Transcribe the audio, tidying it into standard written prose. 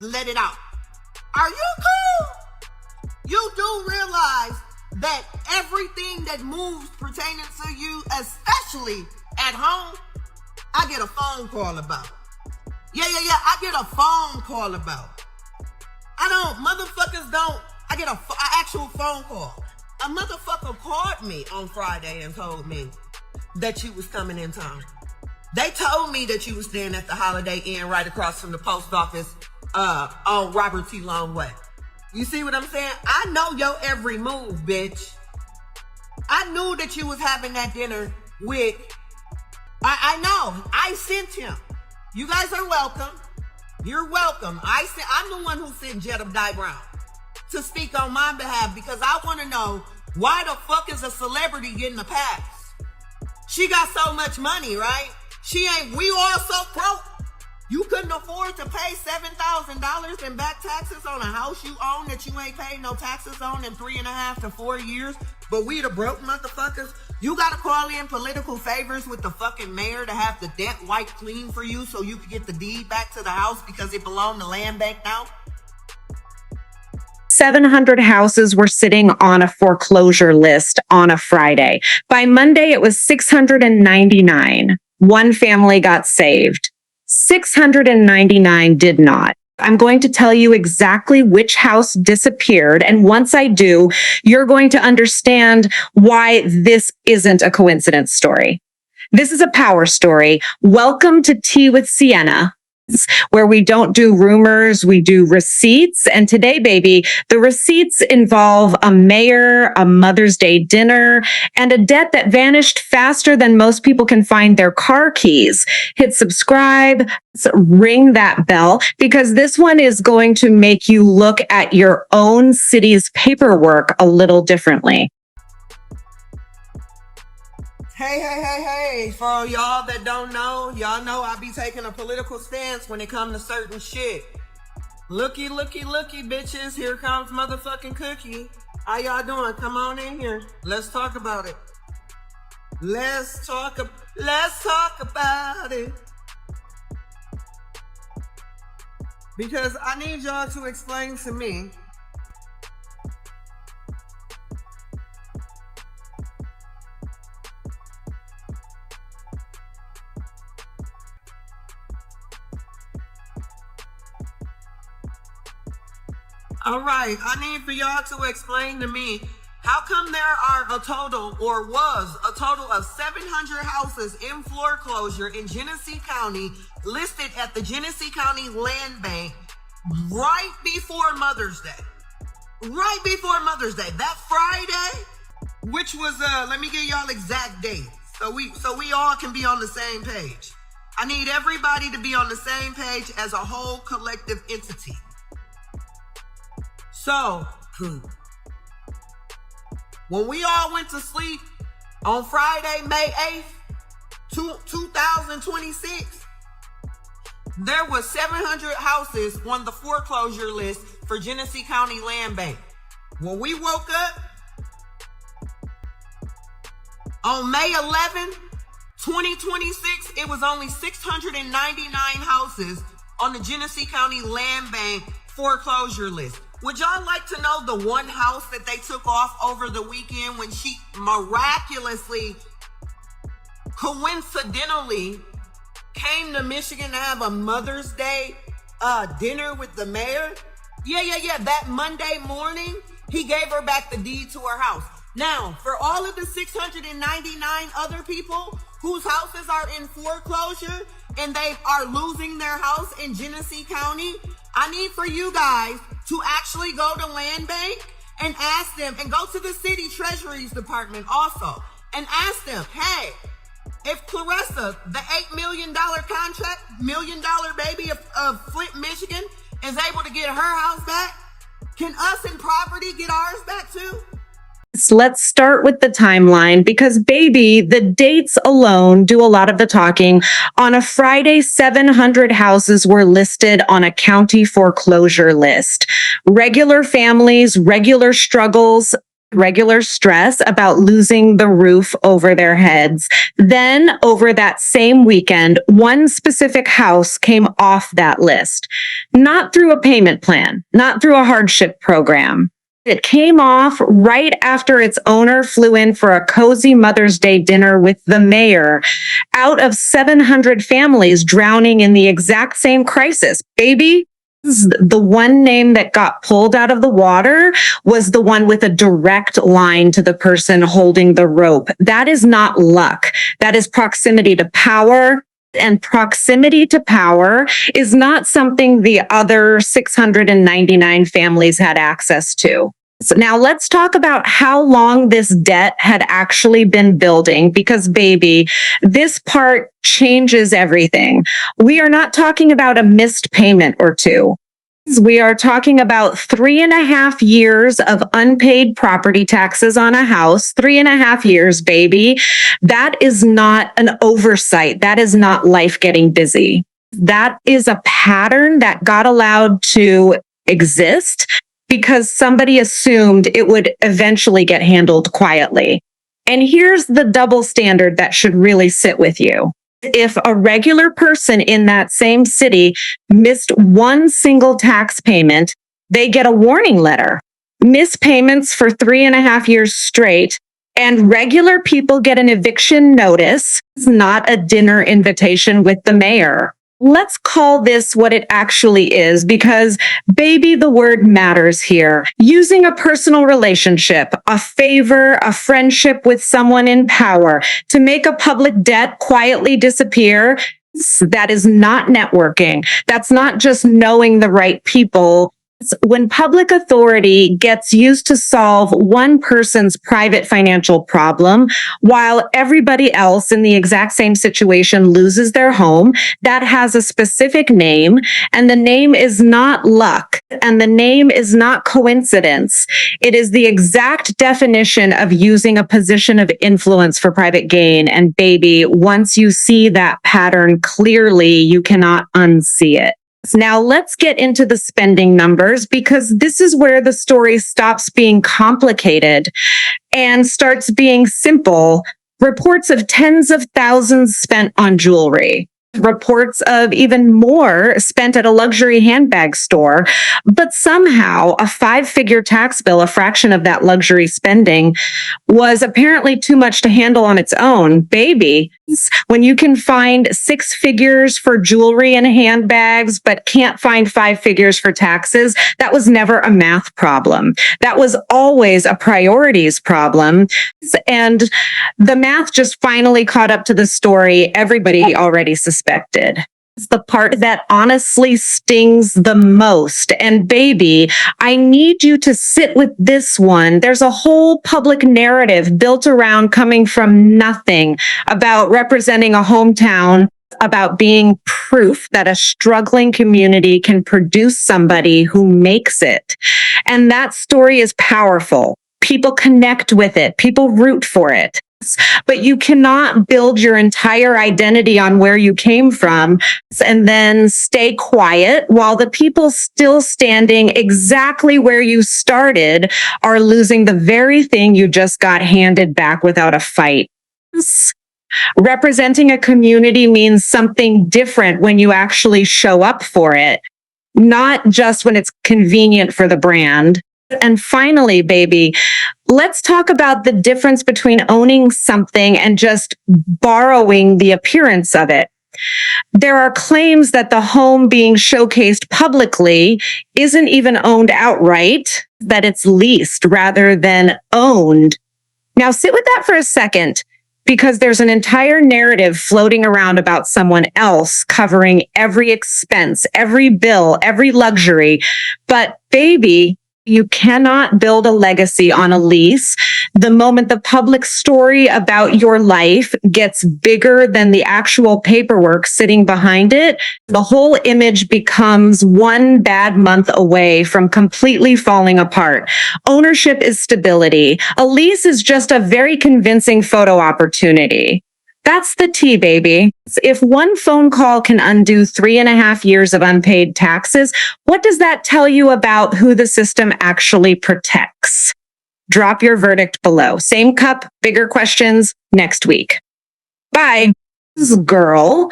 let it out. Are you cool? You do realize that everything that moves pertaining to you, especially at home, I get a phone call about. Yeah, I get a phone call about. I get an actual phone call. A motherfucker called me on Friday and told me that you was coming in town. They told me that you was staying at the Holiday Inn right across from the post office on Robert T. Long Way. You see what I'm saying? I know your every move, bitch. I knew that you was having that dinner with... I know. I sent him. You guys are welcome. You're welcome. I'm the one who sent Jedediah Brown to speak on my behalf because I want to know why the fuck is a celebrity getting a pass? She got so much money, right? We all so broke. You couldn't afford to pay $7,000 in back taxes on a house you own that you ain't paid no taxes on in 3.5 to 4 years. But we the broke motherfuckers. You gotta call in political favors with the fucking mayor to have the debt wiped clean for you so you can get the deed back to the house because it belonged to land bank now. 700 houses were sitting on a foreclosure list on a Friday. By Monday, it was 699. One family got saved. 699 did not. I'm going to tell you exactly which house disappeared. And once I do, you're going to understand why this isn't a coincidence story. This is a power story. Welcome to Tea with Sienna, where we don't do rumors, we do receipts. And today, baby, the receipts involve a mayor, a Mother's Day dinner, and a debt that vanished faster than most people can find their car keys. Hit subscribe, ring that bell, because this one is going to make you look at your own city's paperwork a little differently. Hey, for all y'all that don't know, y'all know I be taking a political stance when it comes to certain shit. Looky, bitches, here comes motherfucking Cookie. How y'all doing? Come on in here. Let's talk about it. Let's talk about it. Because I need y'all to explain to me All right, I need for y'all to explain to me how come there are was a total of 700 houses in foreclosure in Genesee County listed at the Genesee County Land Bank right before Mother's Day. Right before Mother's Day. That Friday, which was, let me give y'all exact dates so we all can be on the same page. I need everybody to be on the same page as a whole collective entity. So, when we all went to sleep on Friday, May 8th, 2026, there was 700 houses on the foreclosure list for Genesee County Land Bank. When we woke up on May 11th, 2026, it was only 699 houses on the Genesee County Land Bank foreclosure list. Would y'all like to know the one house that they took off over the weekend when she miraculously, coincidentally, came to Michigan to have a Mother's Day dinner with the mayor? Yeah. That Monday morning, he gave her back the deed to her house. Now, for all of the 699 other people whose houses are in foreclosure and they are losing their house in Genesee County, I need for you guys to actually go to Land Bank and ask them, and go to the city treasury's department also, and ask them, hey, if Claressa, the $8 million contract, $1 million baby of Flint, Michigan, is able to get her house back, can us in property get ours back too? Let's start with the timeline because, baby, the dates alone do a lot of the talking. On a Friday, 700 houses were listed on a county foreclosure list. Regular families, regular struggles, regular stress about losing the roof over their heads. Then, over that same weekend, one specific house came off that list, not through a payment plan, not through a hardship program. It came off right after its owner flew in for a cozy Mother's Day dinner with the mayor, out of 700 families drowning in the exact same crisis. Baby, the one name that got pulled out of the water was the one with a direct line to the person holding the rope. That is not luck. That is proximity to power. And proximity to power is not something the other 699 families had access to. So now let's talk about how long this debt had actually been building, because baby, this part changes everything. We are not talking about a missed payment or two. We are talking about 3.5 years of unpaid property taxes on a house. 3.5 years, baby. That is not an oversight. That is not life getting busy. That is a pattern that got allowed to exist because somebody assumed it would eventually get handled quietly. And here's the double standard that should really sit with you. If a regular person in that same city missed one single tax payment, they get a warning letter. Missed payments for 3.5 years straight, and regular people get an eviction notice. It's not a dinner invitation with the mayor. Let's call this what it actually is, because baby, the word matters here. Using a personal relationship, a favor, a friendship with someone in power to make a public debt quietly disappear, that is not networking. That's not just knowing the right people. When public authority gets used to solve one person's private financial problem, while everybody else in the exact same situation loses their home, that has a specific name, and the name is not luck, and the name is not coincidence. It is the exact definition of using a position of influence for private gain. And baby, once you see that pattern clearly, you cannot unsee it. Now let's get into the spending numbers, because this is where the story stops being complicated and starts being simple. Reports of tens of thousands spent on jewelry. Reports of even more spent at a luxury handbag store. But somehow a 5-figure tax bill, a fraction of that luxury spending, was apparently too much to handle on its own. Baby, when you can find 6 figures for jewelry and handbags, but can't find 5 figures for taxes, that was never a math problem. That was always a priorities problem. And the math just finally caught up to the story everybody already suspected. It's the part that honestly stings the most. And baby, I need you to sit with this one. There's a whole public narrative built around coming from nothing, about representing a hometown, about being proof that a struggling community can produce somebody who makes it. And that story is powerful. People connect with it. People root for it. But you cannot build your entire identity on where you came from and then stay quiet while the people still standing exactly where you started are losing the very thing you just got handed back without a fight. Representing a community means something different when you actually show up for it, not just when it's convenient for the brand. And finally, baby, let's talk about the difference between owning something and just borrowing the appearance of it. There are claims that the home being showcased publicly isn't even owned outright, that it's leased rather than owned. Now, sit with that for a second, because there's an entire narrative floating around about someone else covering every expense, every bill, every luxury. But baby, you cannot build a legacy on a lease. The moment the public story about your life gets bigger than the actual paperwork sitting behind it, the whole image becomes one bad month away from completely falling apart. Ownership is stability. A lease is just a very convincing photo opportunity. That's the tea, baby. If one phone call can undo 3.5 years of unpaid taxes, what does that tell you about who the system actually protects? Drop your verdict below. Same cup, bigger questions next week. Bye. This girl